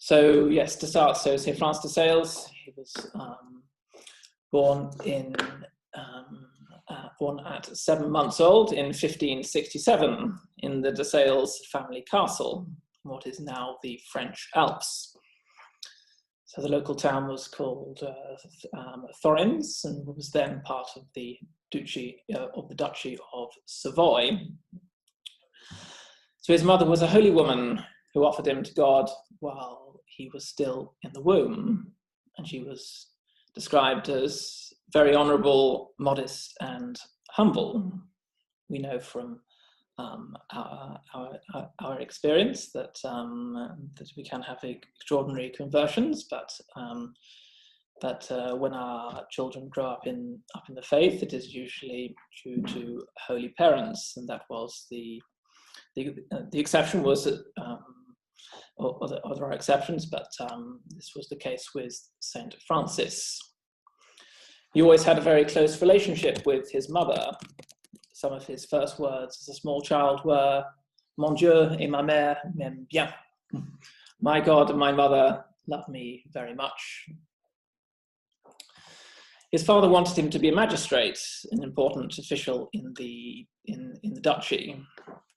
So yes, to start, so St. Francis de Sales, he was born at 7 months old in 1567 in the de Sales family castle, what is now the French Alps. So the local town was called Thorens, and was then part of the Duchy of Savoy. So his mother was a holy woman who offered him to God while he was still in the womb, and she was described as very honourable, modest, and humble. We know from our experience that we can have extraordinary conversions, but when our children grow up in the faith, it is usually due to holy parents, and that was the exception. Was or there are exceptions, but this was the case with Saint Francis. He always had a very close relationship with his mother. Some of his first words as a small child were, "Mon Dieu et ma mère m'aiment bien." My God and my mother love me very much. His father wanted him to be a magistrate, an important official in the duchy.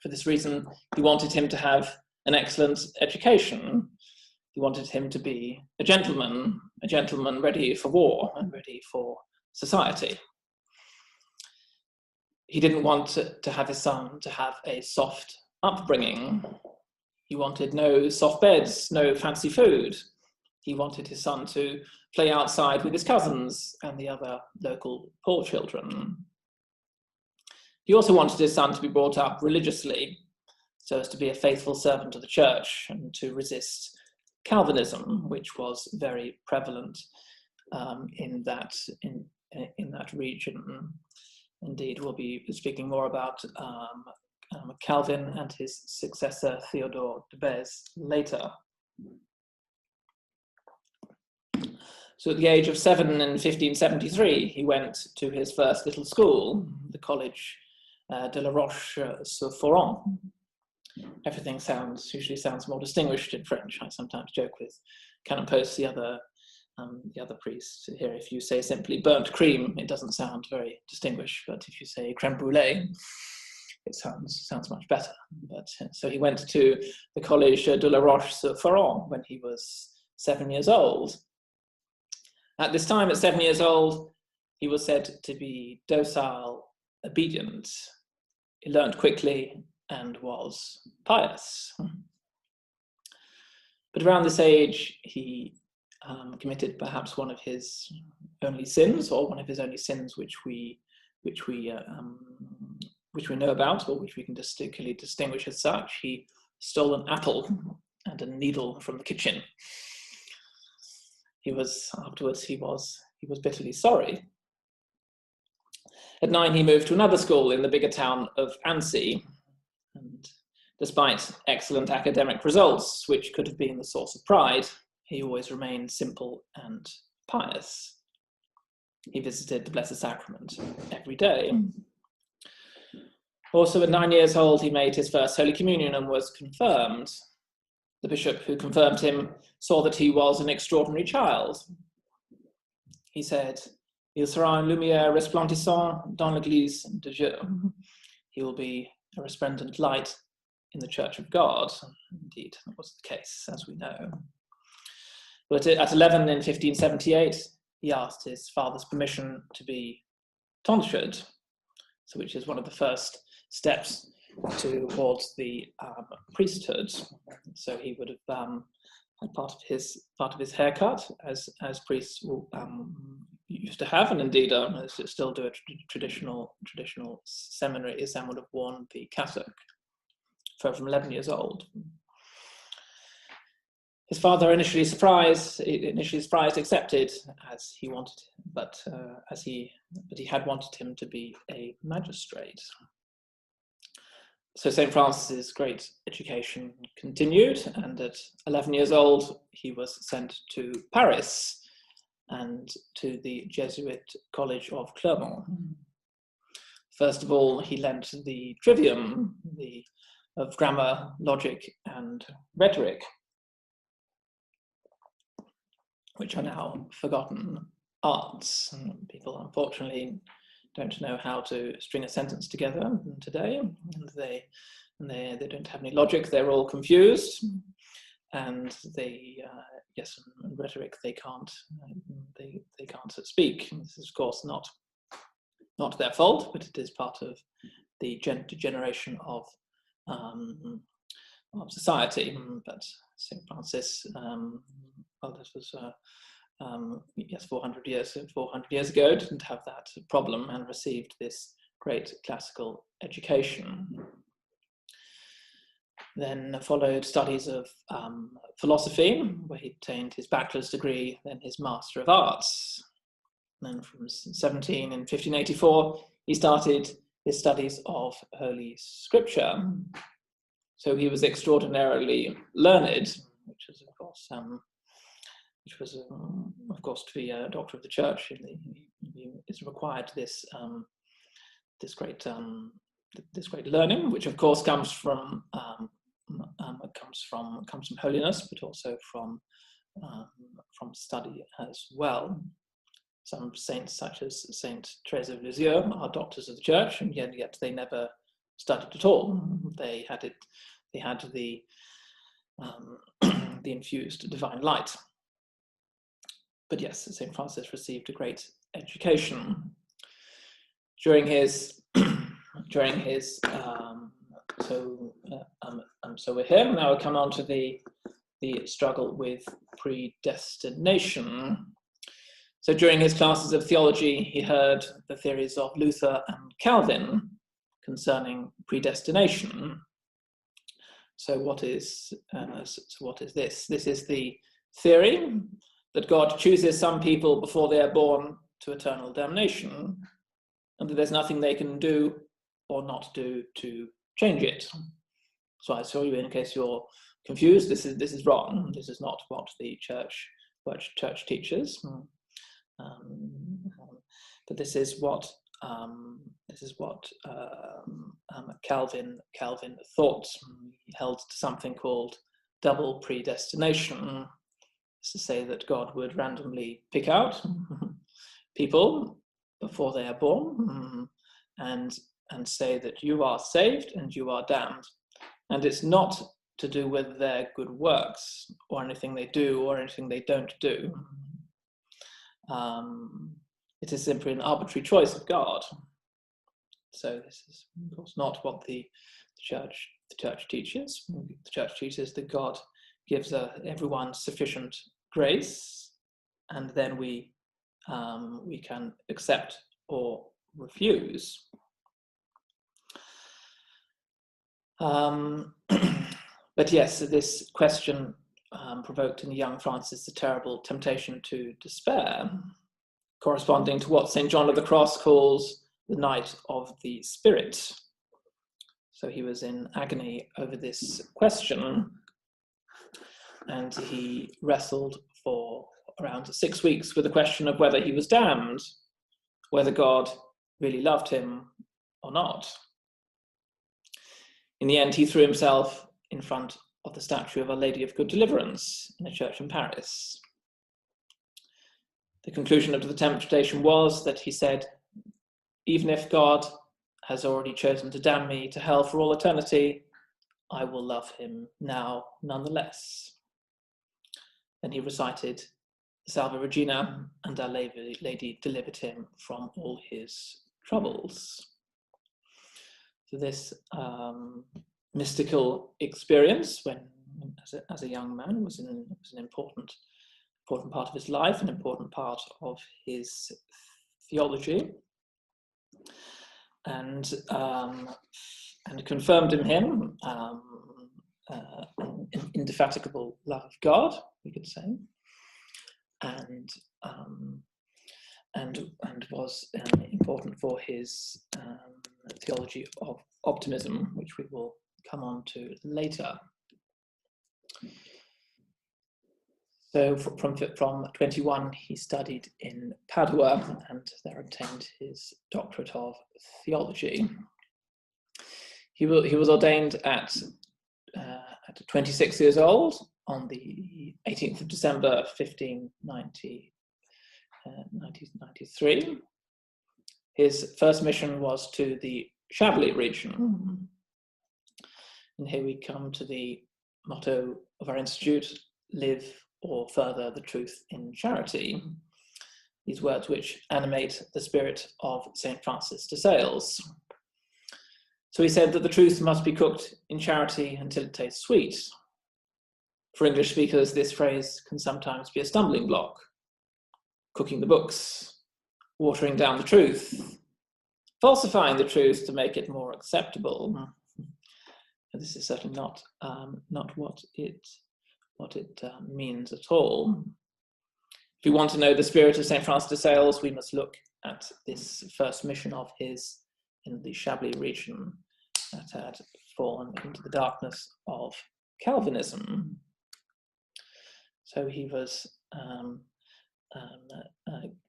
For this reason, he wanted him to have an excellent education. He wanted him to be a gentleman ready for war and ready for society. He didn't want to have his son to have a soft upbringing. He wanted no soft beds, no fancy food. He wanted his son to play outside with his cousins and the other local poor children. He also wanted his son to be brought up religiously, so as to be a faithful servant of the church and to resist Calvinism, which was very prevalent in that region. Indeed, we'll be speaking more about Calvin and his successor Theodore de Bèze later. So at the age of 7 in 1573, he went to his first little school, the College de la Roche-sur-Foron. Everything usually sounds more distinguished in French. I sometimes joke with Canon Post, the other priests here. If you say simply burnt cream, it doesn't sound very distinguished. But if you say crème brûlée, it sounds much better. But so he went to the Collège de la Roche-sur-Foron when he was 7 years old. At this time, at 7 years old, he was said to be docile, obedient. He learned quickly and was pious. But around this age, he committed perhaps one of his only sins, or one of his only sins which we know about, or which we can distinctly distinguish as such. He stole an apple and a needle from the kitchen. Afterwards he was bitterly sorry. At 9, he moved to another school in the bigger town of Annecy, and despite excellent academic results, which could have been the source of pride, he always remained simple and pious. He visited the Blessed Sacrament every day. Also, at 9 years old, he made his first Holy Communion and was confirmed. The bishop who confirmed him saw that he was an extraordinary child. He said, "Il sera une lumière resplendissante dans l'église de Dieu." He will be a resplendent light in the Church of God. Indeed, that was the case, as we know. But at 11 in 1578, he asked his father's permission to be tonsured, so which is one of the first steps towards the priesthood. So he would have had part of his haircut, as priests used to have, and indeed still do a traditional seminary. Sam would have worn the cassock from 11 years old. His father initially surprised, accepted, as he wanted, but he had wanted him to be a magistrate. So St. Francis's great education continued, and at 11 years old, he was sent to Paris and to the Jesuit College of Clermont. First of all, he learnt the trivium of grammar, logic, and rhetoric. which are now forgotten arts. And people, unfortunately, don't know how to string a sentence together today, and they don't have any logic. They're all confused, and yes, and rhetoric they can't speak. This is, of course, not their fault, but it is part of the degeneration of society. But St. Francis, well, this was yes, 400 years ago, didn't have that problem and received this great classical education. Then followed studies of philosophy, where he obtained his bachelor's degree, then his Master of Arts. And then from 1584, he started his studies of Holy Scripture. So he was extraordinarily learned, which is, of course, to be a doctor of the church, it's required this great learning, which of course comes from holiness, but also from study as well. Some saints, such as Saint Teresa of Lisieux, are doctors of the church, and yet they never studied at all. They had the infused divine light. But yes, St. Francis received a great education during his so we're here now. We come on to the struggle with predestination. So during his classes of theology, he heard the theories of Luther and Calvin concerning predestination. So what is this? This is the theory that God chooses some people before they are born to eternal damnation, and that there's nothing they can do or not do to change it. So I saw you, in case you're confused, this is wrong. This is not what the church teaches. But this is what Calvin thought. He held to something called double predestination. To say that God would randomly pick out people before they are born and say that you are saved and you are damned. And it's not to do with their good works or anything they do or anything they don't do. It is simply an arbitrary choice of God. So this is, of course, not what the church teaches. The church teaches that God gives everyone sufficient grace, and then we can accept or refuse. But yes, this question provoked in young Francis the terrible temptation to despair, corresponding to what St. John of the Cross calls the night of the spirit. So he was in agony over this question, and he wrestled for around 6 weeks with the question of whether he was damned, whether God really loved him or not. In the end, he threw himself in front of the statue of Our Lady of Good Deliverance in a church in Paris. The conclusion of the temptation was that he said, even if God has already chosen to damn me to hell for all eternity, I will love him now nonetheless. Then he recited Salve Regina, and Our Lady delivered him from all his troubles. So this mystical experience, when as a young man, was an important part of his life, an important part of his theology, and confirmed in him an indefatigable love of God, we could say, and was important for his theology of optimism, which we will come on to later. So from 21, he studied in Padua and there obtained his doctorate of theology. He was ordained at 26 years old on the 18th of December 1593. His first mission was to the Chablis region. And here we come to the motto of our institute: live or further the truth in charity. These words which animate the spirit of St. Francis de Sales. So he said that the truth must be cooked in charity until it tastes sweet. For English speakers, this phrase can sometimes be a stumbling block. Cooking the books, watering down the truth, falsifying the truth to make it more acceptable. And this is certainly not what it means at all. If we want to know the spirit of St. Francis de Sales, we must look at this first mission of his in the Chablis region that had fallen into the darkness of Calvinism. So he was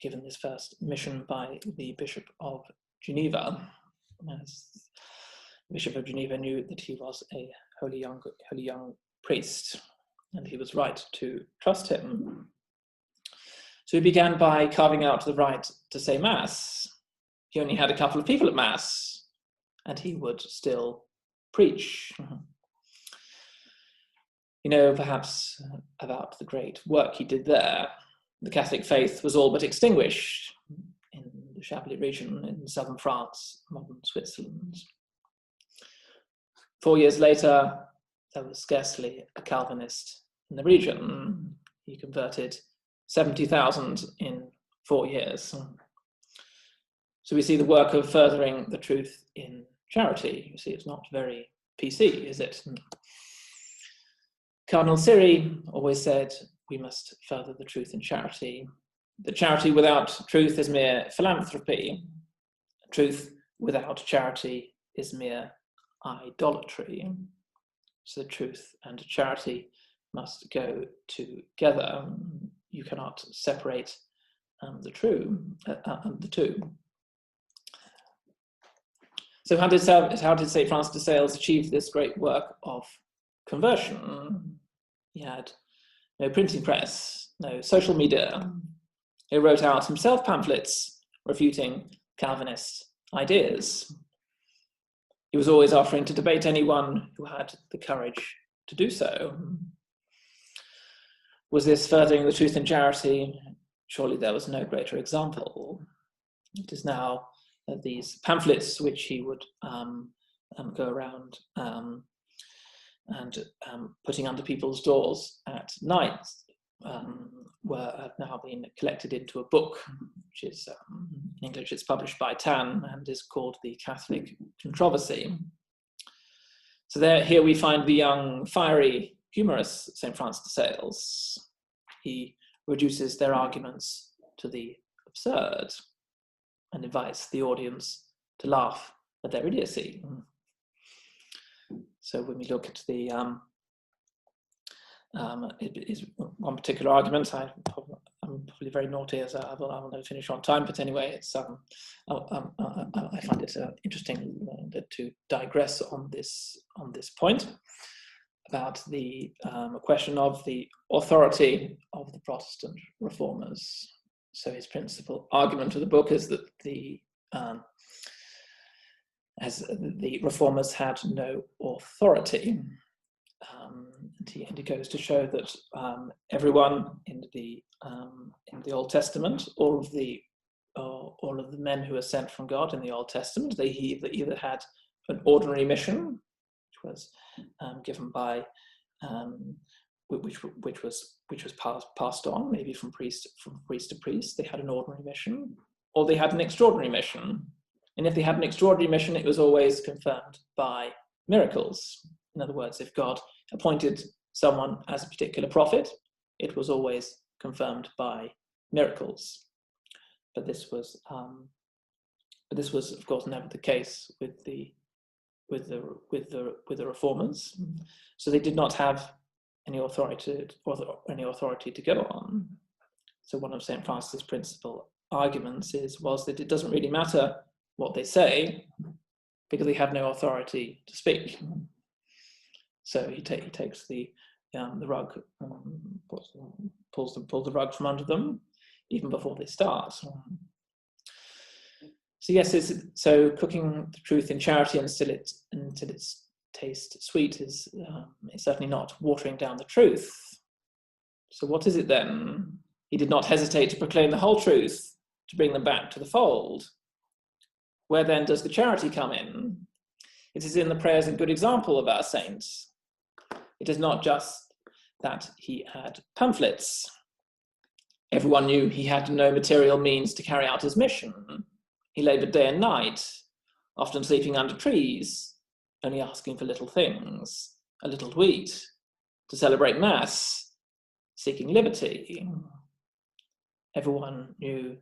given this first mission by the Bishop of Geneva. As the Bishop of Geneva knew that he was a holy young priest, and he was right to trust him. So he began by carving out the right to say Mass. He only had a couple of people at Mass, and he would still preach. You know, perhaps about the great work he did there. The Catholic faith was all but extinguished in the Chablis region in southern France, modern Switzerland. 4 years later, there was scarcely a Calvinist in the region. He converted 70,000 in 4 years. So we see the work of furthering the truth in charity. You see, it's not very PC, is it? Cardinal Siri always said, we must further the truth in charity. The charity without truth is mere philanthropy. Truth without charity is mere idolatry. So truth and charity must go together. You cannot separate the two. So how did St. Francis de Sales achieve this great work of conversion? He had no printing press, no social media. He wrote out himself pamphlets refuting Calvinist ideas. He was always offering to debate anyone who had the courage to do so. Was this furthering the truth in charity? Surely there was no greater example. It is now these pamphlets which he would go around and putting under people's doors at night have now been collected into a book, which is in English. It's published by TAN and is called The Catholic Controversy. So here we find the young, fiery, humorous St. Francis de Sales. He reduces their arguments to the absurd and invites the audience to laugh at their idiocy. So when we look at the it is one particular argument. I'm probably very naughty, as I will never finish on time. But anyway, it's I find it interesting to digress on this point about the question of the authority of the Protestant reformers. So his principal argument of the book is that as the reformers had no authority. And he goes to show that everyone in the Old Testament, all of the men who are sent from God in the Old Testament, they either had an ordinary mission, which was given by which was passed on, maybe from priest to priest. They had an ordinary mission, or they had an extraordinary mission. And if they had an extraordinary mission, it was always confirmed by miracles. In other words, if God appointed someone as a particular prophet, it was always confirmed by miracles. But this was, of course, never the case with the reformers. So they did not have any authority to go on. So one of St. Francis' principal arguments was that it doesn't really matter what they say, because they have no authority to speak. So he takes the the rug, pulls the rug from under them, even before they start. So yes, so cooking the truth in charity until it's taste sweet is certainly not watering down the truth. So what is it then? He did not hesitate to proclaim the whole truth, to bring them back to the fold. Where then does the charity come in? It is in the prayers and good example of our saints. It is not just that he had pamphlets. Everyone knew he had no material means to carry out his mission. He labored day and night, often sleeping under trees, only asking for little things, a little to eat, to celebrate Mass, seeking liberty. Everyone knew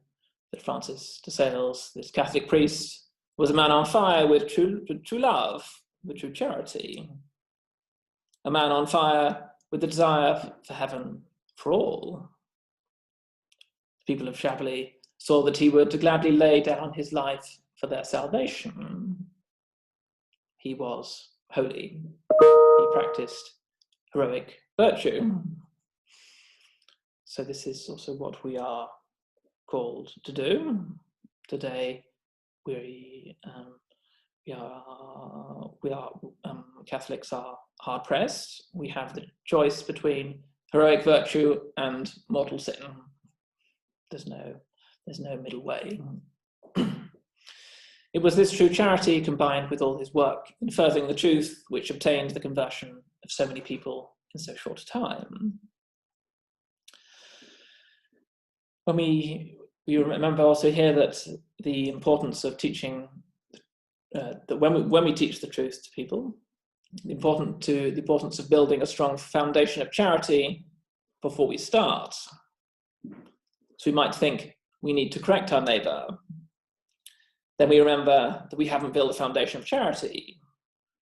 that Francis de Sales, this Catholic priest, was a man on fire with true love, with true charity. A man on fire with the desire for heaven for all. The people of Chablis saw that he would gladly lay down his life for their salvation. He was holy. He practiced heroic virtue. So this is also what we are called to do. Today, Catholics are hard pressed. We have the choice between heroic virtue and mortal sin. There's no middle way. It was this true charity combined with all his work in furthering the truth which obtained the conversion of so many people in so short a time. When we remember also here that the importance of teaching, that when we teach the truth to people, the importance of building a strong foundation of charity before we start. So we might think we need to correct our neighbour. Then we remember that we haven't built a foundation of charity.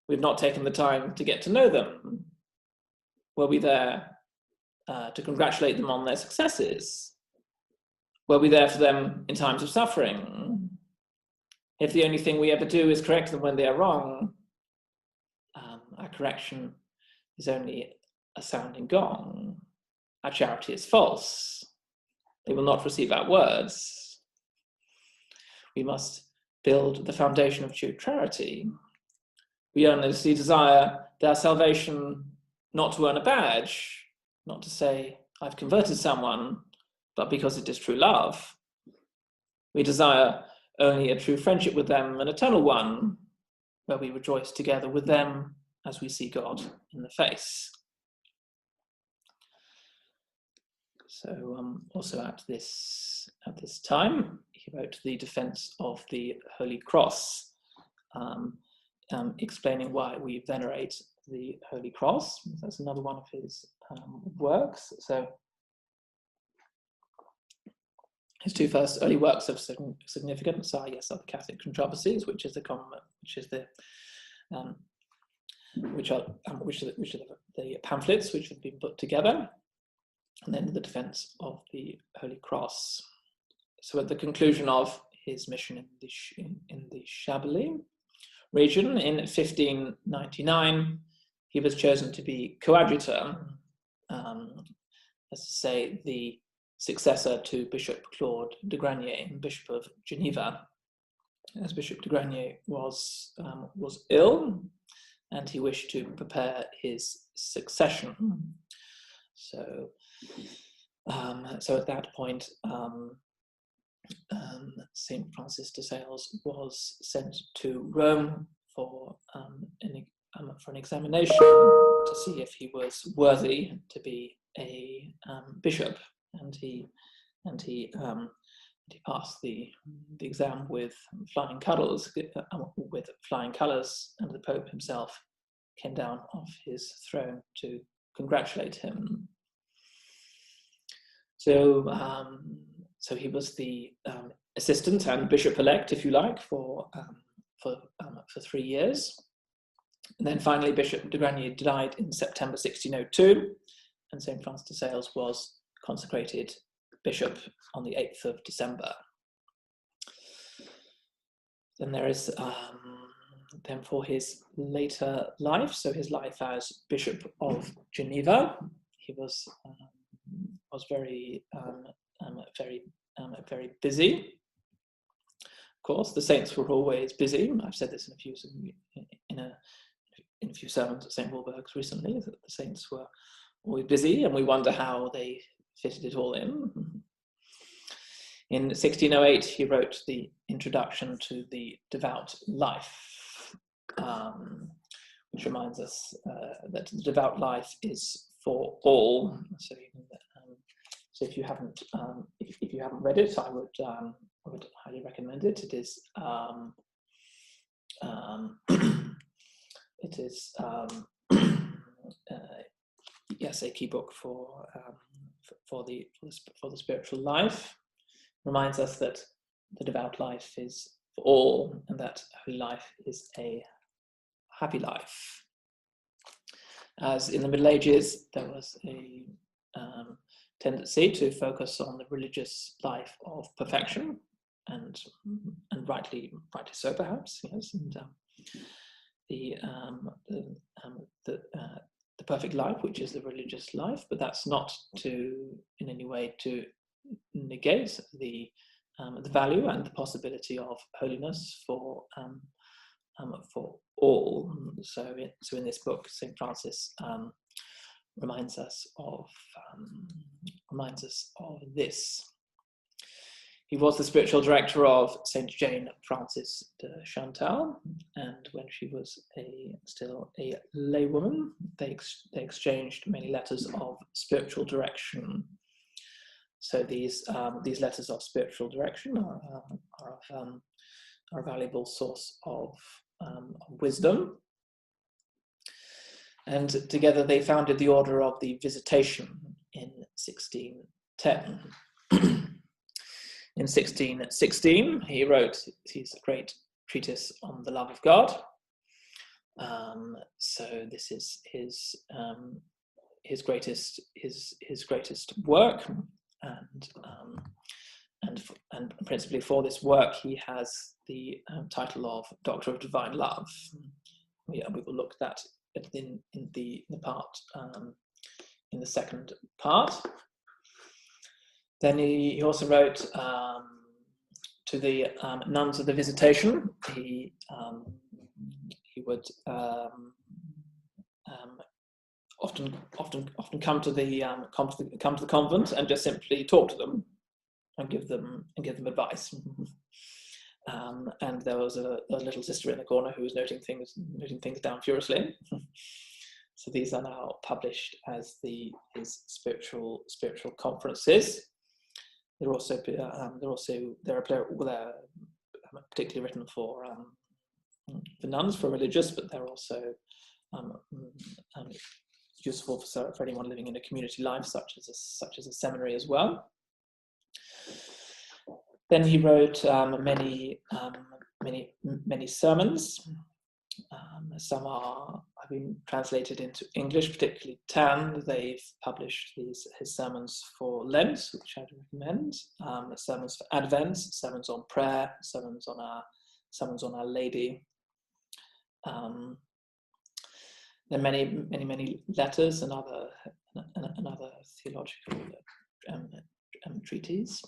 We've not taken the time to get to know them. Were we there to congratulate them on their successes? Were we there for them in times of suffering? If the only thing we ever do is correct them when they are wrong, our correction is only a sounding gong. Our charity is false. They will not receive our words. We must build the foundation of true charity. We earnestly desire their salvation not to earn a badge, not to say, I've converted someone, but because it is true love. We desire only a true friendship with them, an eternal one, where we rejoice together with them as we see God in the face. So also at this time, he wrote the defense of the Holy Cross, explaining why we venerate the Holy Cross. That's another one of his works. So his two first early works of significance are, yes, are the Catholic Controversies, which are the pamphlets which have been put together, and then the defense of the Holy Cross. So at the conclusion of his mission in the Chablis region in 1599, he was chosen to be coadjutor, as to say, the successor to Bishop Claude de Granier, Bishop of Geneva, as Bishop de Granier was ill, and he wished to prepare his succession. So at that point, Saint Francis de Sales was sent to Rome for an examination to see if he was worthy to be a bishop, and he passed the exam with flying colours, and the Pope himself came down off his throne to congratulate him. So he was the assistant and bishop-elect, if you like, for 3 years. And then finally, Bishop de Granier died in September 1602, and St. Francis de Sales was consecrated bishop on the 8th of December. Then there is then for his later life, so his life as Bishop of Geneva, he was very very busy. Of course, the saints were always busy. I've said this in a few sermons at St. Walburg's recently, that the saints were always busy, and we wonder how they fitted it all in. In 1608, he wrote the Introduction to the Devout Life, which reminds us that the devout life is for all. So if you haven't read it, I would highly recommend it. It is yes, a key book for the spiritual life. Reminds us that the devout life is for all, and that holy life is a happy life. As in the Middle Ages, there was a tendency to focus on the religious life of perfection, and rightly so, perhaps. Yes, and the perfect life, which is the religious life, but that's not to in any way to negate the value and the possibility of holiness for all. So in this book, St. Francis reminds us of this. He was the spiritual director of St. Jane Frances de Chantal, and when she was still a laywoman, they exchanged many letters of spiritual direction. So these letters of spiritual direction are a valuable source of wisdom. And together they founded the Order of the Visitation in 1610. In 1616, he wrote his great treatise on the love of God. So this is his greatest work, and principally for this work, he has the title of Doctor of Divine Love. We will look at that in the part in the second part. Then he also wrote to the nuns of the Visitation. He would often come to the convent and just simply talk to them and give them advice. And there was a little sister in the corner who was noting things down furiously. So these are now published as his spiritual conferences. They're particularly written for nuns, for religious, but they're also useful for anyone living in a community life, such as a seminary as well. Then he wrote many sermons. Some have been translated into English, particularly Tan. They've published his sermons for Lent, which I'd recommend. Sermons for Advent, sermons on prayer, sermons on Our Lady. There are many letters and other theological treatises.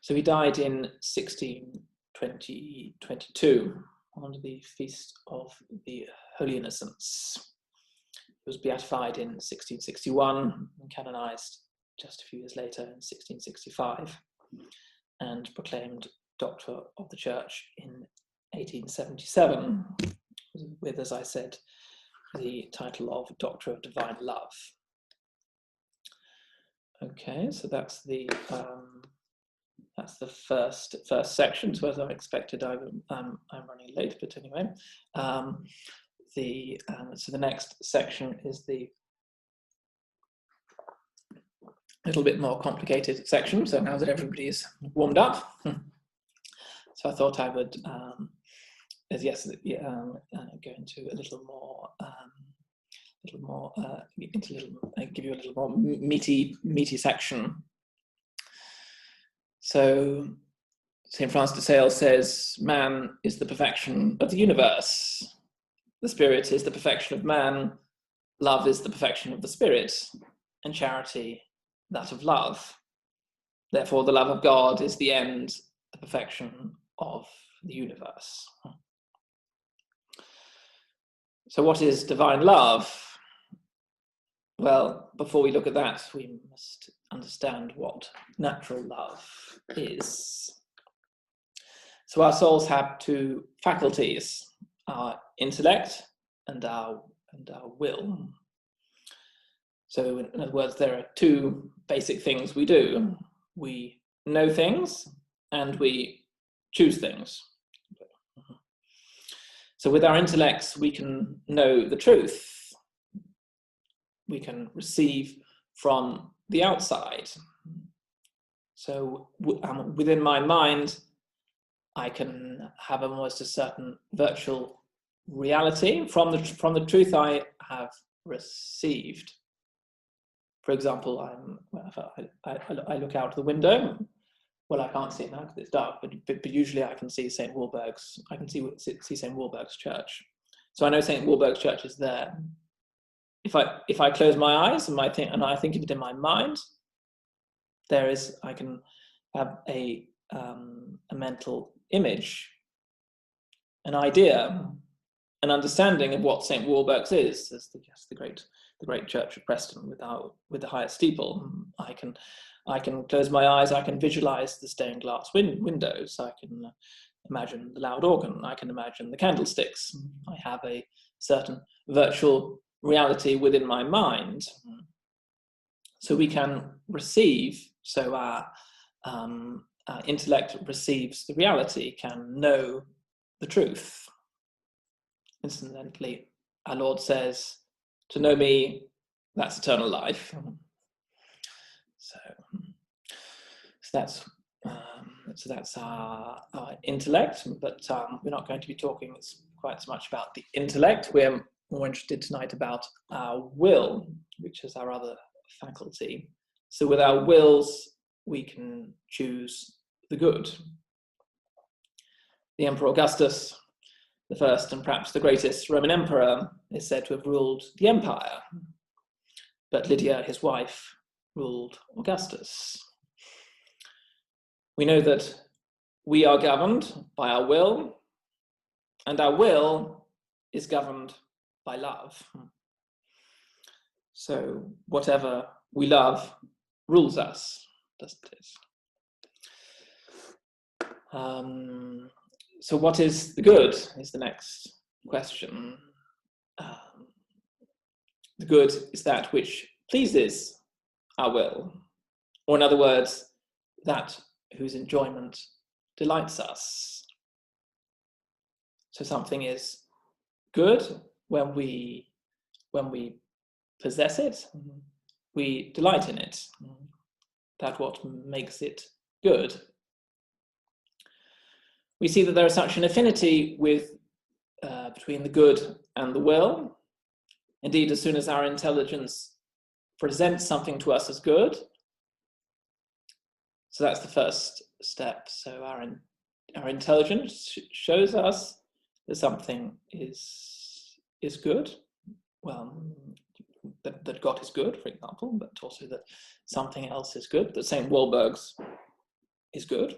So he died in 1622 on the feast of the Holy Innocents. He was beatified in 1661 and canonized just a few years later in 1665, and proclaimed Doctor of the Church in 1877, with, as I said, the title of Doctor of Divine Love. Okay, so that's the first section. So as I expected, I'm running late, but anyway, so the next section is the little bit more complicated section. So now that everybody's warmed up, so I thought I would, go into a little more. Give you a little more meaty section. So St. Francis de Sales says, man is the perfection of the universe. The spirit is the perfection of man. Love is the perfection of the spirit, and charity that of love. Therefore, the love of God is the end, the perfection of the universe. So what is divine love? Well, before we look at that, we must understand what natural love is. So our souls have two faculties, our intellect and our will. So in other words, there are two basic things we do. We know things and we choose things. So with our intellects, we can know the truth. We can receive from the outside. So within my mind, I can have almost a certain virtual reality from the truth I have received. For example, I look out the window. Well, I can't see it now because it's dark, but usually I can see St. Walburg's. I can see St. Walburg's Church. So I know St. Walburg's Church is there. If I close my eyes and I think of it in my mind, I can have a mental image, an idea, an understanding of what St. Walburg's is. As the great church of Preston with the highest steeple. I can close my eyes. I can visualize the stained glass windows. I can imagine the loud organ. I can imagine the candlesticks. I have a certain virtual reality within my mind. So we can receive. So our intellect receives the reality, can know the truth. Incidentally, our Lord says, to know me, that's eternal life. So that's our intellect, but we're not going to be talking quite so much about the intellect. We're more interested tonight about our will, which is our other faculty. So with our wills, we can choose the good. The Emperor Augustus, the first and perhaps the greatest Roman emperor, is said to have ruled the empire, but Lydia, his wife, ruled Augustus. We know that we are governed by our will, and our will is governed by love. So whatever we love rules us, doesn't it? So what is the good is the next question. The good is that which pleases our will, or in other words, that whose enjoyment delights us. So something is good when we possess it, we delight in it. That's what makes it good. We see that there is such an affinity between the good and the will. Indeed, as soon as our intelligence presents something to us as good, so that's the first step. So our intelligence shows us that something is good. Well, that God is good, for example, but also that something else is good. That St. Walburg's is good.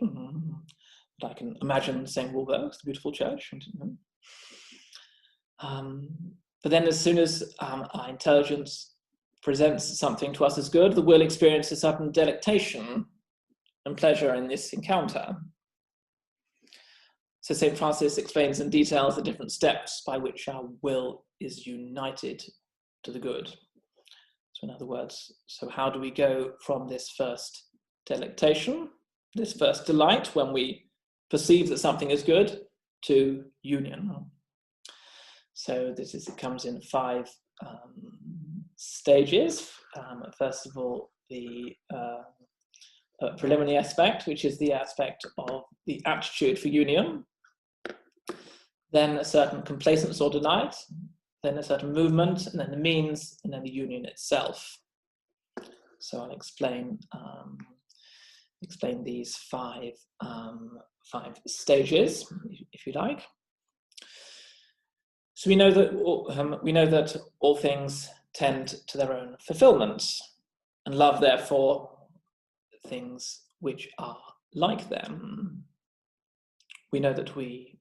But I can imagine St. Walburg's, the beautiful church. But then as soon as our intelligence presents something to us as good, the will experiences a certain delectation and pleasure in this encounter. So St. Francis explains in detail the different steps by which our will is united to the good. So in other words, so how do we go from this first delectation, this first delight when we perceive that something is good, to union? So it comes in 5 stages. First of all, the preliminary aspect, which is the aspect of the aptitude for union. Then a certain complacence or delight, then a certain movement, and then the means, and then the union itself. So I'll explain explain these five stages, if you like. So we know that all things tend to their own fulfillment, and love, therefore, things which are like them. We know that we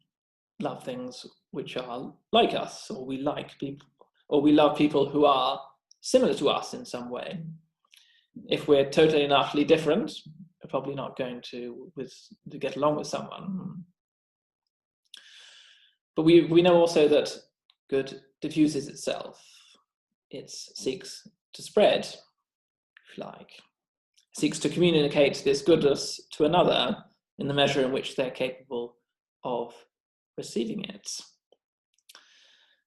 love things which are like us, or we like people, or we love people who are similar to us in some way. If we're totally and utterly different, we're probably not going to get along with someone. But we know also that good diffuses itself. It seeks to spread, if you like. It seeks to communicate this goodness to another in the measure in which they're capable of receiving it.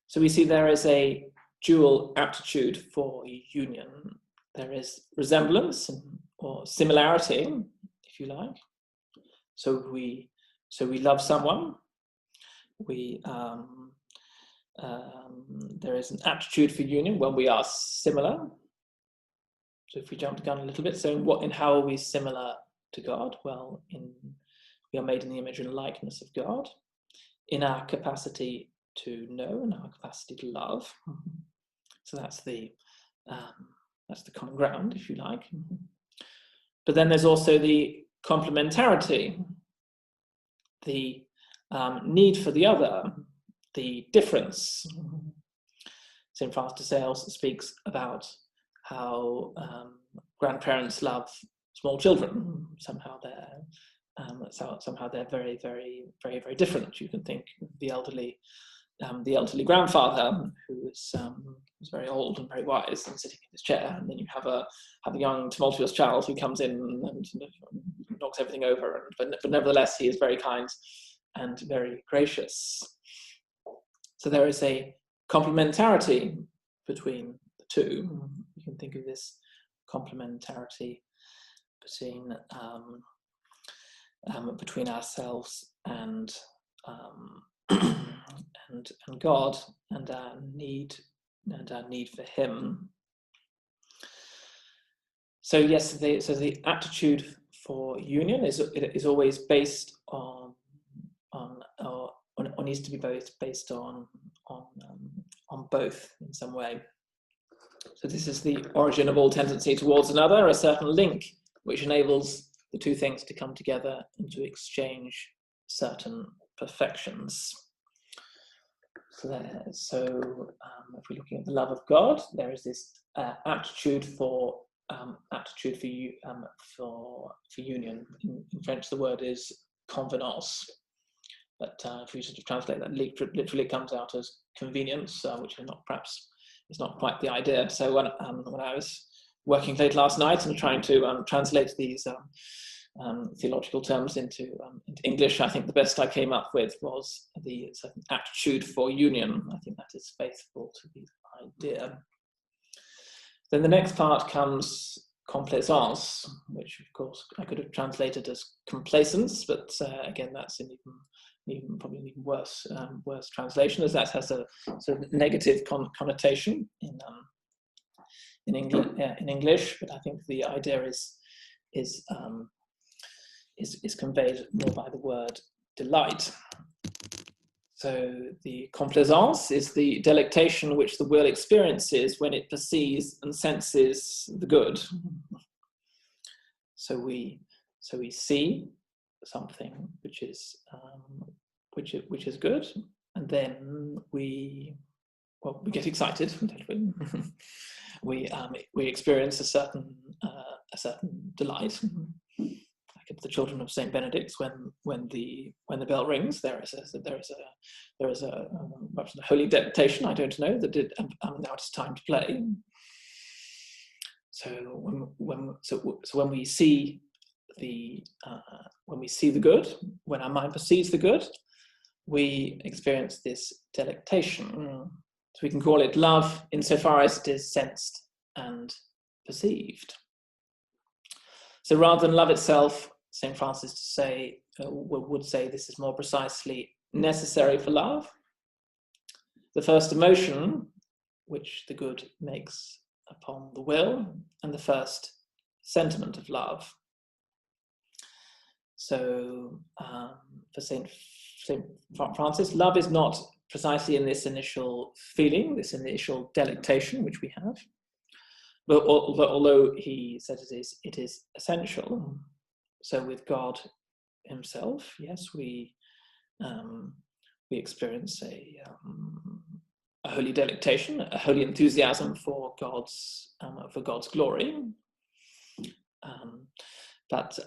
So we see there is a dual aptitude for union. There is resemblance or similarity, if you like. So we love someone. There is an aptitude for union when we are similar. So if we jump the gun a little bit, so in how are we similar to God? Well, we are made in the image and likeness of God, in our capacity to know and our capacity to love. So that's the common ground, if you like. But then there's also the complementarity, the need for the other, the difference. St. Francis de Sales speaks about how grandparents love small children. Somehow they're very, very, very, very different. You can think of the elderly grandfather who is very old and very wise and sitting in his chair, and then you have a young tumultuous child who comes in and knocks everything over, but nevertheless he is very kind and very gracious. So there is a complementarity between the two. You can think of this complementarity between ourselves and God, and our need for Him. So yes, the aptitude for union is always based on needs to be based on both in some way. So this is the origin of all tendency towards another, a certain link which enables the two things to come together and to exchange certain perfections. So if we're looking at the love of God, there is this aptitude for union. In French, the word is convenance, but if we sort of translate that, literally comes out as convenience, which is not quite the idea. So when I was working late last night and trying to translate these theological terms into English, I think the best I came up with was the certain aptitude for union. I think that is faithful to the idea. Then the next part comes complaisance, which of course I could have translated as complacence, but again, that's probably an even worse translation, as that has a sort of negative connotation in English. But I think the idea is conveyed more by the word delight. So the complaisance is the delectation which the will experiences when it perceives and senses the good. So we see something which is good, and then we get excited. we experience a certain delight. Like the children of Saint Benedict's, when the bell rings, there is a perhaps a holy dedication, I don't know, that now it's time to play. So when we see the good, when our mind perceives the good, we experience this delectation. So we can call it love insofar as it is sensed and perceived. So rather than love itself, St. Francis would say this is more precisely necessary for love. The first emotion which the good makes upon the will, and the first sentiment of love. So for Saint Francis, love is not precisely in this initial feeling, this initial delectation which we have, but although he said it is essential. So with God himself, yes, we experience a holy delectation, a holy enthusiasm for God's glory. But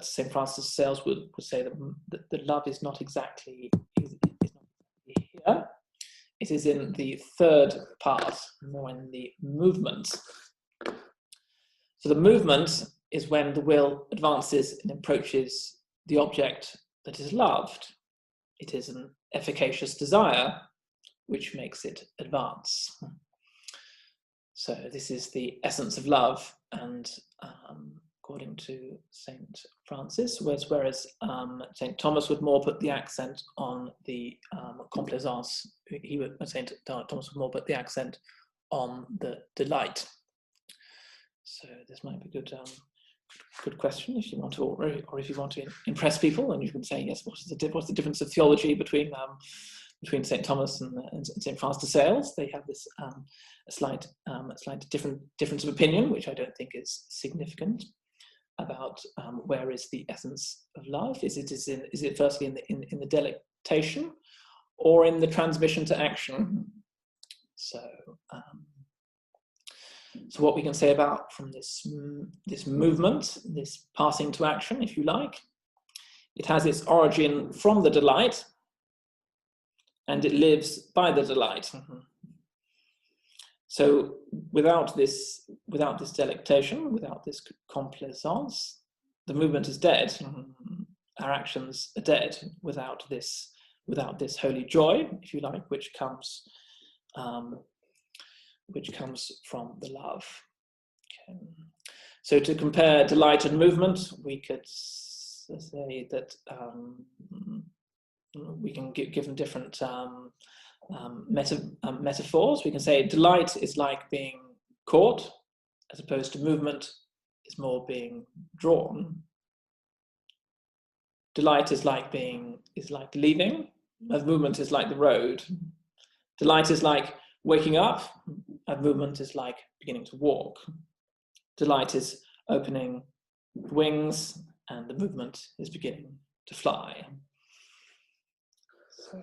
St. Francis of Sales would say that love is not exactly here. It is in the third part, more in the movement. So the movement is when the will advances and approaches the object that is loved. It is an efficacious desire which makes it advance. So this is the essence of love, and according to St. Francis, whereas St. Thomas would more put the accent on the complaisance. St. Thomas would more put the accent on the delight. So this might be a good question if you want to, or if you want to impress people, and you can say, yes, what's the difference of theology between St. Thomas and St. Francis de Sales? They have this a slight difference of opinion, which I don't think is significant, about where is the essence of love. Is it firstly in the delectation, or in the transmission to action? So what we can say about from this movement, this passing to action, if you like, it has its origin from the delight, and it lives by the delight. So without this delectation, without this complaisance, the movement is dead. Our actions are dead without this holy joy, if you like, which comes from the love. Okay. So to compare delight and movement, we could say that we can give them different metaphors. We can say delight is like being caught, as opposed to movement is more being drawn. Delight is like leaving, as movement is like the road. Delight is like waking up, and movement is like beginning to walk. Delight is opening wings, and the movement is beginning to fly. So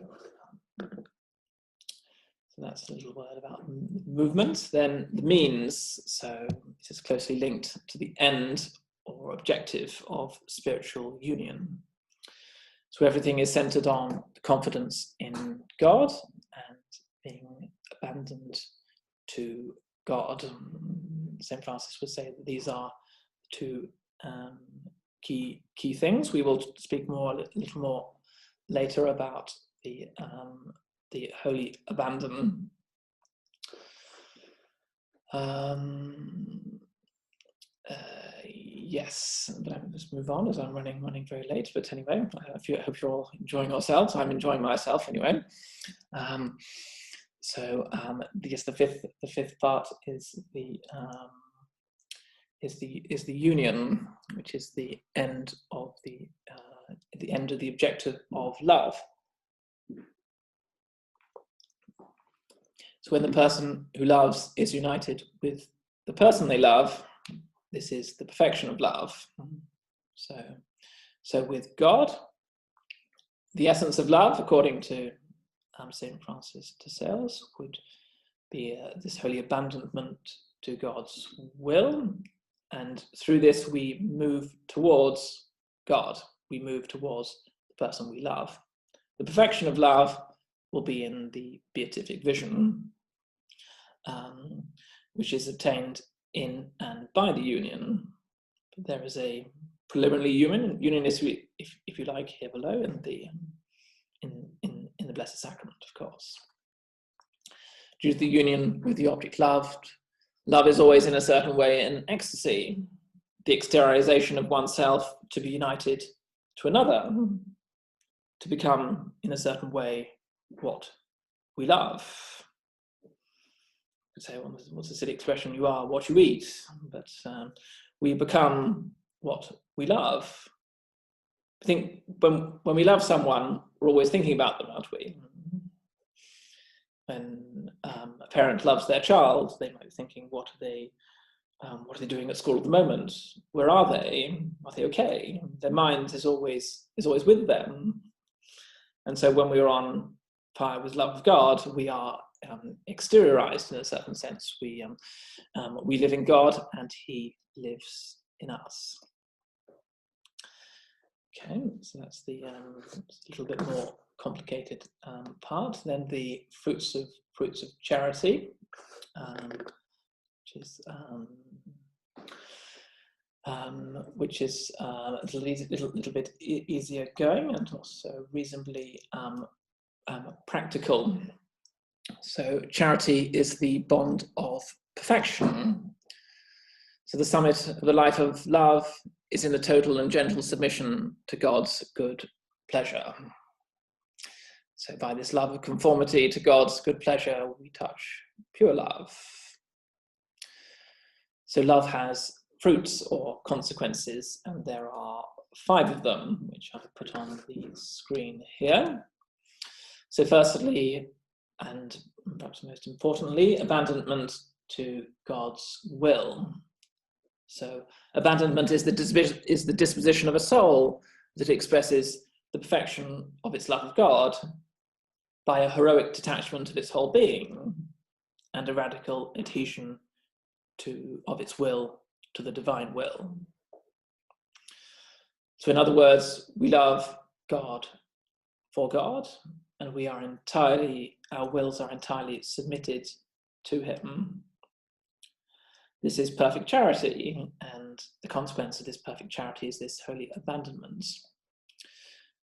that's a little word about movement. Then the means, so it is closely linked to the end or objective of spiritual union. So everything is centered on the confidence in God and being abandoned to God. St. Francis would say that these are two key things. We will speak a little more later about the holy abandon. Yes, but I just move on as I'm running very late. But anyway, I hope you're all enjoying yourselves. I'm enjoying myself anyway. Yes, the fifth part is the union, which is the end of the objective of love. So when the person who loves is united with the person they love, this is the perfection of love. So with God, the essence of love, according to St. Francis de Sales, would be this holy abandonment to God's will, and through this we move towards God. We move towards the person we love. The perfection of love will be in the beatific vision, which is attained in and by the union. But there is a preliminary union is, if you like, here below in the Blessed Sacrament, of course. Due to the union with the object loved, love is always in a certain way an ecstasy, the exteriorization of oneself to be united to another, to become in a certain way what we love. You could say, well, what's a silly expression? You are what you eat, but we become what we love. I think when we love someone, we're always thinking about them, aren't we? When a parent loves their child, they might be thinking, what are they doing at school at the moment? Where are they? Are they okay? Their mind is always with them. And so when we're on fire with love of God, we are exteriorized in a certain sense. We live in God and He lives in us. Okay, so that's the little bit more complicated part. Then the fruits of charity, which is a little bit easier going and also reasonably practical. So charity is the bond of perfection. So the summit of the life of love is in the total and gentle submission to God's good pleasure. So by this love of conformity to God's good pleasure, we touch pure love. So love has fruits or consequences, and there are 5 of them, which I've put on the screen here. So firstly, and perhaps most importantly, abandonment to God's will. So abandonment is the disposition of a soul that expresses the perfection of its love of God by a heroic detachment of its whole being and a radical adhesion of its will to the divine will. So in other words, we love God for God, and our wills are entirely submitted to Him. This is perfect charity, and the consequence of this perfect charity is this holy abandonment.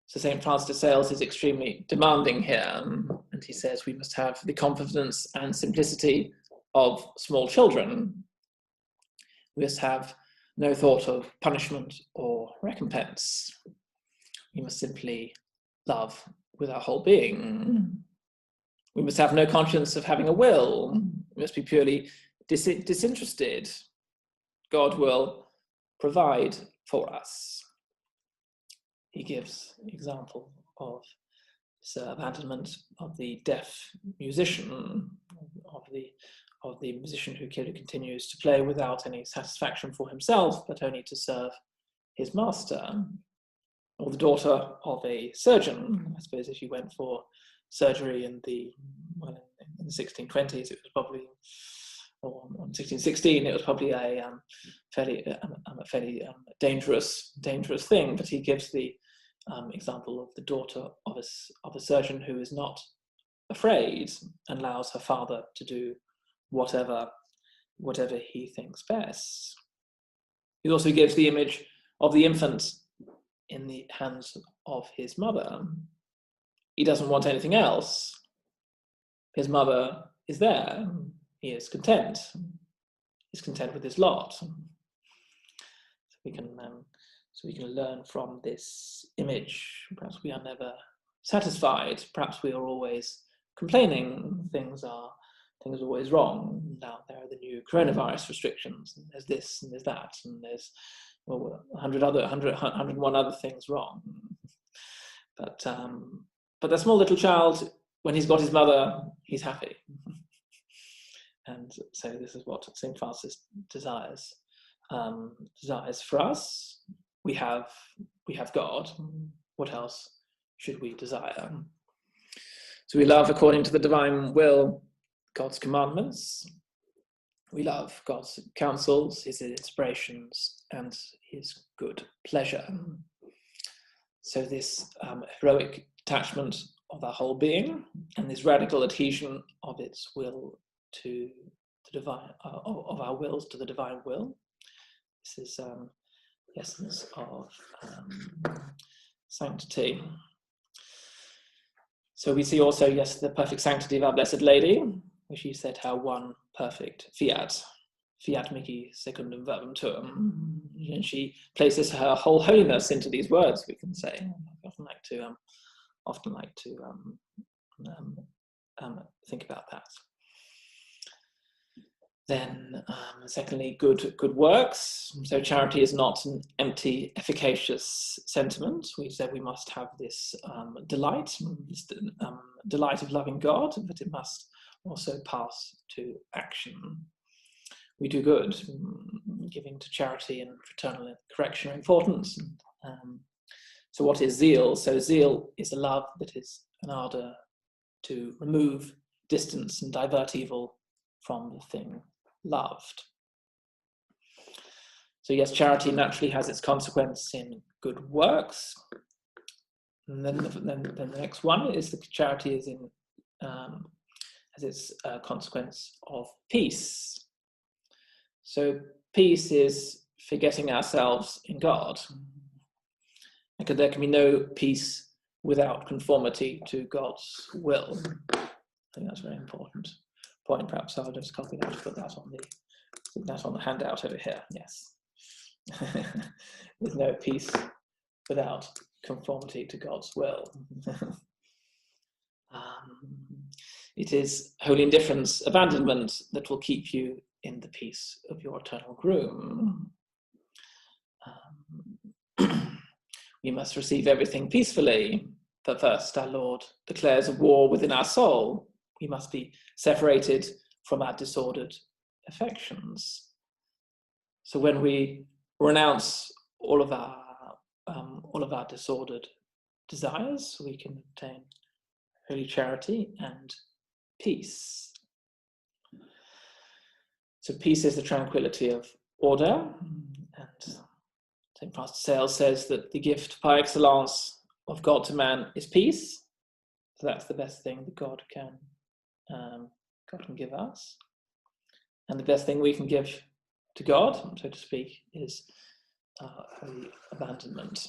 So St. Francis de Sales is extremely demanding here, and he says we must have the confidence and simplicity of small children. We must have no thought of punishment or recompense. We must simply love with our whole being. We must have no conscience of having a will. We must be purely disinterested. God will provide for us. He gives an example of this abandonment of the deaf musician, of the musician who continues to play without any satisfaction for himself, but only to serve his master, or the daughter of a surgeon. I suppose if you went for surgery in the 1620s, it was probably, or 1616, it was probably a fairly dangerous thing. But he gives the example of the daughter of a surgeon who is not afraid and allows her father to do whatever he thinks best. He also gives the image of the infant in the hands of his mother. He doesn't want anything else. His mother is there. He is content. He's content with his lot. So we can learn from this image. Perhaps we are never satisfied. Perhaps we are always complaining. Things are always wrong. Now there are the new coronavirus restrictions, and there's this and there's that, and there's 101 other things wrong. But the small little child, when he's got his mother, he's happy. And so this is what St. Francis desires for us. We have God. What else should we desire? So we love according to the divine will, God's commandments. We love God's counsels, His inspirations, and His good pleasure. So this heroic attachment of our whole being and this radical adhesion of its will to the divine, of our wills to the divine will. This is the essence of sanctity. So we see also, yes, the perfect sanctity of our Blessed Lady, which she said how one perfect fiat mihi secundum verbum tuum. And she places her whole holiness into these words, we can say. I often like to think about that. Then Secondly, good works. So charity is not an empty, efficacious sentiment. We said we must have this delight of loving God, but it must also pass to action. We do good. Giving to charity and fraternal correction are important. So what is zeal? So zeal is a love that is an ardour to remove, distance and divert evil from the thing loved. So yes, charity naturally has its consequence in good works. And then the next one is that charity is in has its consequence of peace. So peace is forgetting ourselves in God. And there can be no peace without conformity to God's will. I think that's a very important point. Perhaps I'll just copy that, put that on the handout over here. Yes. There's no peace without conformity to God's will. It is holy indifference, abandonment, that will keep you in the peace of your eternal groom. We must receive everything peacefully. But first, our Lord declares a war within our soul. We must be separated from our disordered affections. So when we renounce all of our disordered desires, we can obtain holy charity and peace. So peace is the tranquility of order, and St. Francis de Sales says that the gift par excellence of God to man is peace. So that's the best thing that God can give us. And the best thing we can give to God, so to speak, is holy abandonment.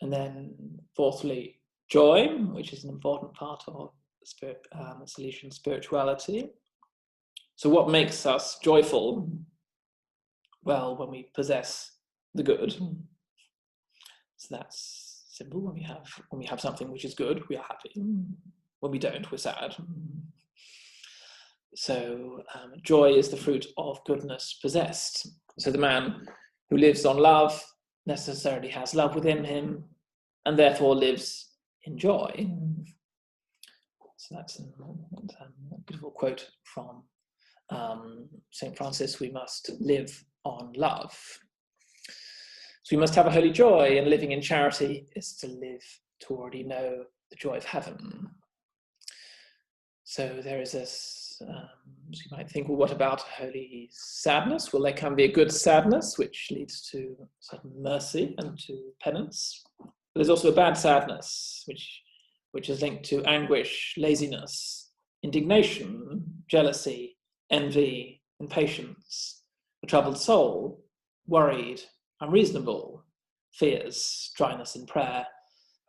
And then fourthly, joy, which is an important part of Salesian spirituality. So what makes us joyful? Well, when we possess the good. So that's simple. When we have something which is good, we are happy. When we don't, we're sad. So joy is the fruit of goodness possessed. So the man who lives on love necessarily has love within him and therefore lives in joy. So that's a beautiful quote from St. Francis. We must live on love. So we must have a holy joy, and living in charity is to live to already know the joy of heaven. So there is this, so you might think, well, what about holy sadness? Well, there can be a good sadness, which leads to certain mercy and to penance. But there's also a bad sadness, which is linked to anguish, laziness, indignation, jealousy, envy, impatience, a troubled soul, worried, unreasonable, fears, dryness in prayer,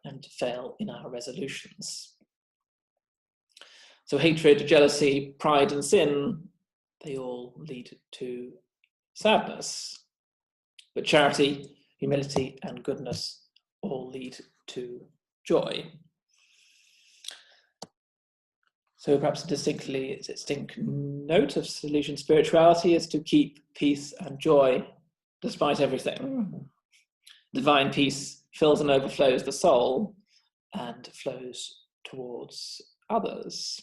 and fail in our resolutions. So hatred, jealousy, pride, and sin, they all lead to sadness. But charity, humility, and goodness all lead to joy. So perhaps a distinct note of Salesian spirituality is to keep peace and joy despite everything. Divine peace fills and overflows the soul and flows towards others.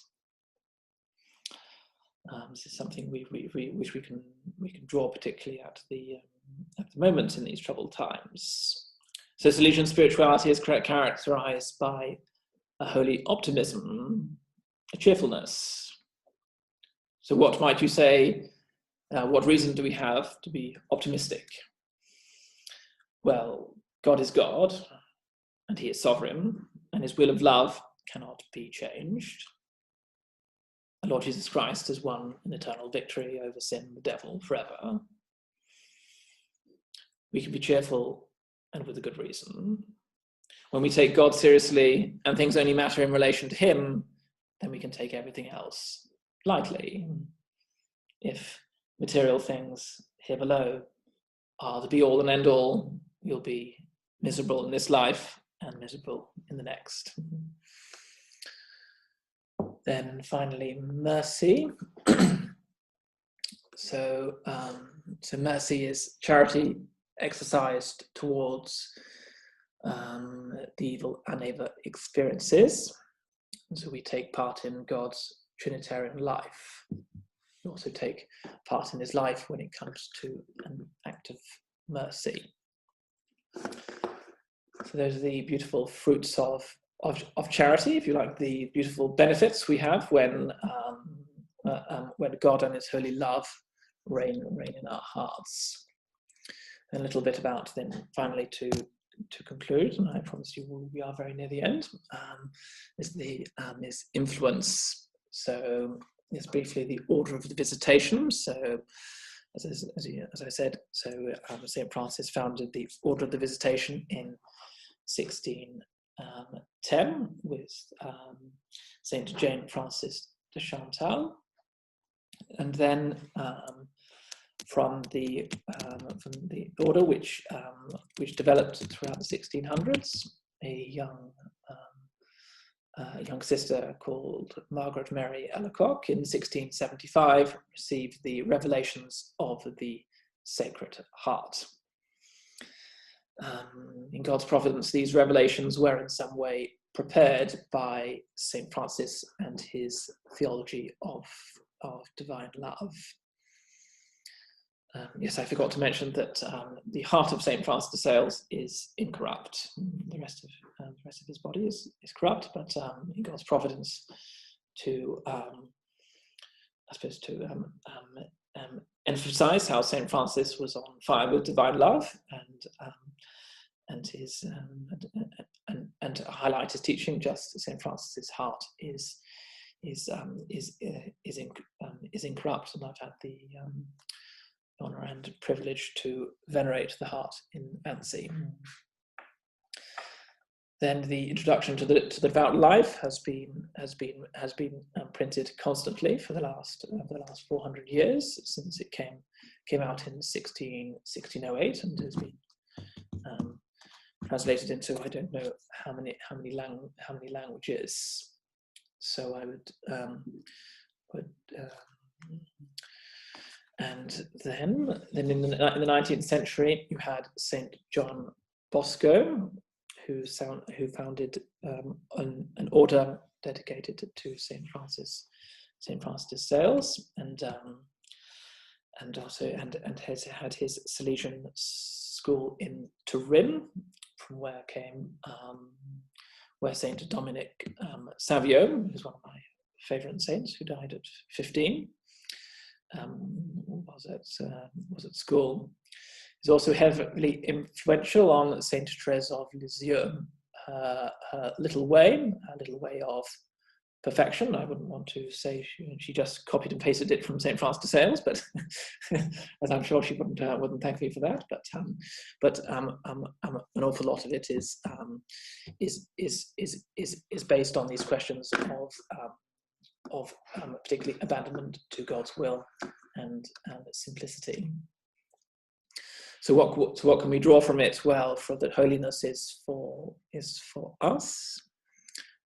This is something which we can draw particularly at the moment in these troubled times. So Salesian spirituality is characterized by a holy optimism, a cheerfulness. So what might you say, what reason do we have to be optimistic? Well, God is God, and he is sovereign, and his will of love cannot be changed. The Lord Jesus Christ has won an eternal victory over sin and the devil forever. We can be cheerful, and with a good reason. When we take God seriously and things only matter in relation to him, then we can take everything else lightly. If material things here below are the be-all and end-all, you'll be miserable in this life and miserable in the next. Then finally, mercy. So mercy is charity exercised towards the evil and neighbor experiences. And so we take part in God's Trinitarian life. We also take part in his life when it comes to an act of mercy. So those are the beautiful fruits of charity, if you like, the beautiful benefits we have when God and his holy love reign in our hearts. And a little bit about then finally to conclude, and I promise you we are very near the end, is influence. So it's briefly the order of the visitation. So as I said, so St. Francis founded the Order of the Visitation in 1610 with St. Jane Francis de Chantal, and then from the order which developed throughout the 1600s, a young sister called Margaret Mary Alacoque in 1675 received the revelations of the Sacred Heart. In God's providence, these revelations were in some way prepared by St. Francis and his theology of divine love. Yes, I forgot to mention that the heart of St. Francis de Sales is incorrupt. The rest of his body is corrupt, but in God's providence, to emphasize how St. Francis was on fire with divine love, and highlight his teaching. Just St. Francis's heart is incorrupt, and I've had the honor and privilege to venerate the heart in Annecy. Then the introduction to the devout life has been printed constantly for the last 400 years, since it came out in 1608, and has been translated into I don't know how many languages. So I would and then in the 19th century, you had St. John Bosco, who founded an order dedicated to St. Francis de Sales, and has had his Salesian school in Turin, from where came Saint Dominic Savio, who's one of my favourite saints, who died at 15. Was at school. He's also heavily influential on Saint Therese of Lisieux, her little way of perfection. I wouldn't want to say she just copied and pasted it from St. Francis de Sales, but as I'm sure she wouldn't thank me for that. But an awful lot of it is based on these questions of particularly abandonment to God's will and simplicity. So what can we draw from it? Well, for that holiness is for us.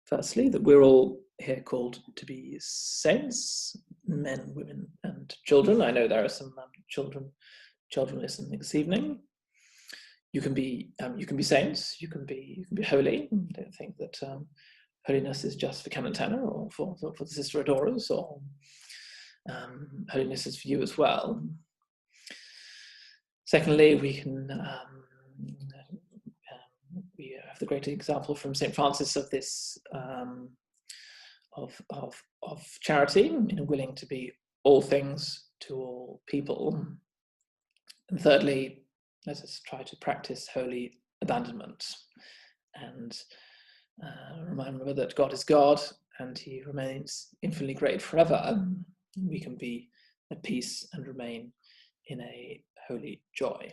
Firstly, that we're all here called to be saints, men, women, and children. I know there are some children listening this evening. You can be saints. You can be holy. I don't think that holiness is just for Canon Tanner or for the Sister Adorers, or holiness is for you as well. Secondly, we can we have the great example from St. Francis of this of charity, willing to be all things to all people. And thirdly, let us try to practice holy abandonment and remember that God is God and he remains infinitely great forever. We can be at peace and remain in a holy joy.